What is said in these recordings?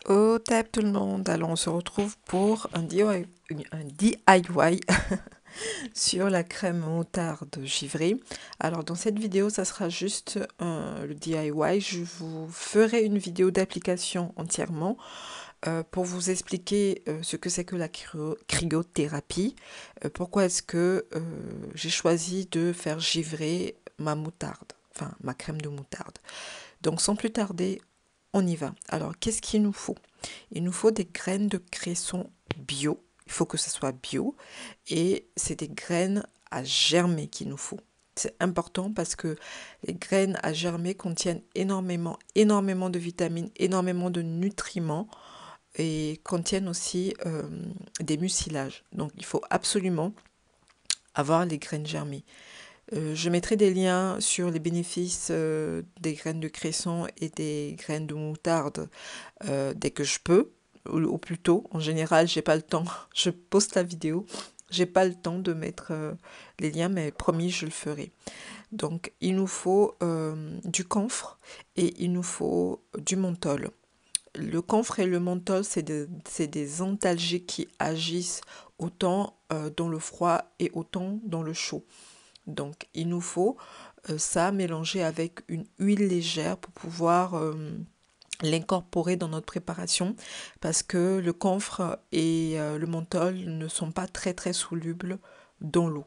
Au TEP tout le monde, alors on se retrouve pour un DIY sur la crème moutarde givrée. Alors dans cette vidéo, ça sera juste le DIY. Je vous ferai une vidéo d'application entièrement pour vous expliquer ce que c'est que la cryothérapie, pourquoi est-ce que j'ai choisi de faire givrer ma moutarde, enfin ma crème de moutarde. Donc sans plus tarder, on y va. Alors, qu'est-ce qu'il nous faut? Il nous faut des graines de cresson bio. Il faut que ce soit bio. Et c'est des graines à germer qu'il nous faut. C'est important parce que les graines à germer contiennent énormément de vitamines, énormément de nutriments et contiennent aussi des mucilages. Donc, il faut absolument avoir les graines germées. Je mettrai des liens sur les bénéfices des graines de cresson et des graines de moutarde dès que je peux, ou plus tôt. En général, j'ai pas le temps. Je poste la vidéo. J'ai pas le temps de mettre les liens, mais promis, je le ferai. Donc, il nous faut du camphre et il nous faut du menthol. Le camphre et le menthol, c'est des antalgiques qui agissent autant dans le froid et autant dans le chaud. Donc, il nous faut ça mélangé avec une huile légère pour pouvoir l'incorporer dans notre préparation parce que le camphre et le menthol ne sont pas très solubles dans l'eau.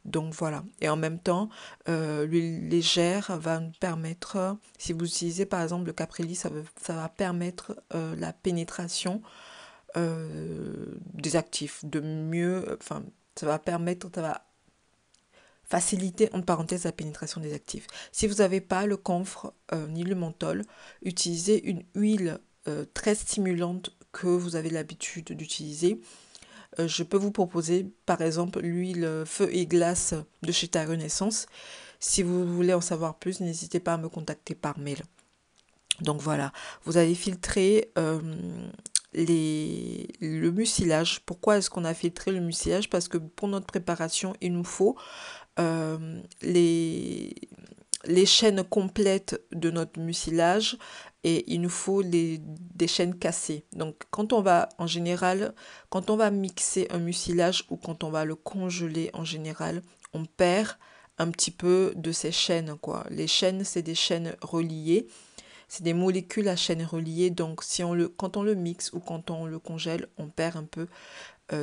Donc voilà. Et en même temps, l'huile légère va nous permettre, si vous utilisez par exemple le caprélis, ça va permettre la pénétration des actifs, de mieux, enfin, ça va faciliter entre parenthèses la pénétration des actifs. Si vous n'avez pas le camphre ni le menthol, utilisez une huile très stimulante que vous avez l'habitude d'utiliser. Je peux vous proposer par exemple l'huile feu et glace de chez Ta Renaissance. Si vous voulez en savoir plus, n'hésitez pas à me contacter par mail. Donc voilà, vous allez filtrer le mucilage. Pourquoi est-ce qu'on a filtré le mucilage? Parce que pour notre préparation, il nous faut euh, les, les chaînes complètes de notre mucilage et il nous faut des chaînes cassées. Donc quand on va, en général, quand on va mixer un mucilage ou quand on va le congeler en général, on perd un petit peu de ces chaînes, quoi. Les chaînes, c'est des chaînes reliées. C'est des molécules à chaînes reliées, donc si quand on le mixe ou quand on le congèle, on perd un peu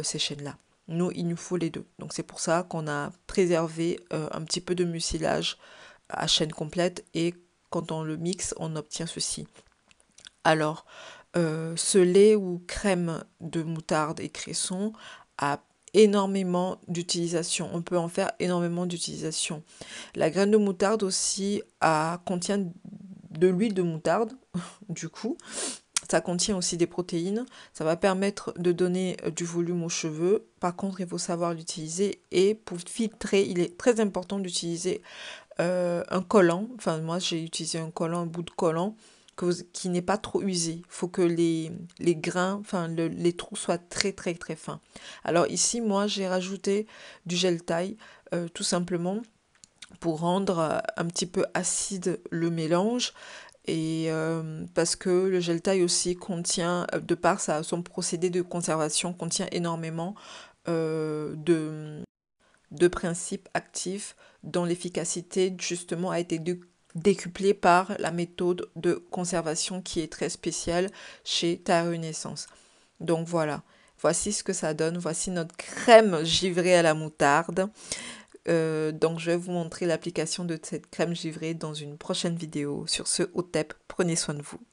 ces chaînes-là. Nous, il nous faut les deux. Donc c'est pour ça qu'on a préservé un petit peu de mucilage à chaîne complète et quand on le mixe, on obtient ceci. Alors, ce lait ou crème de moutarde et cresson a énormément d'utilisation. On peut en faire énormément d'utilisation. La graine de moutarde aussi contient de l'huile de moutarde, du coup. Ça contient aussi des protéines. Ça va permettre de donner du volume aux cheveux. Par contre, il faut savoir l'utiliser. Et pour filtrer, il est très important d'utiliser un collant. Enfin, moi, j'ai utilisé un collant, un bout de collant qui n'est pas trop usé. Il faut que les grains, enfin, les trous soient très fins. Alors ici, moi, j'ai rajouté du gel taille, tout simplement, pour rendre un petit peu acide le mélange. Et parce que le gel taille aussi contient, de par son procédé de conservation, contient énormément de principes actifs dont l'efficacité justement a été décuplée par la méthode de conservation qui est très spéciale chez Ta Renaissance. Donc voilà, voici ce que ça donne, voici notre crème givrée à la moutarde. Donc je vais vous montrer l'application de cette crème givrée dans une prochaine vidéo. Sur ce, au TEP, prenez soin de vous.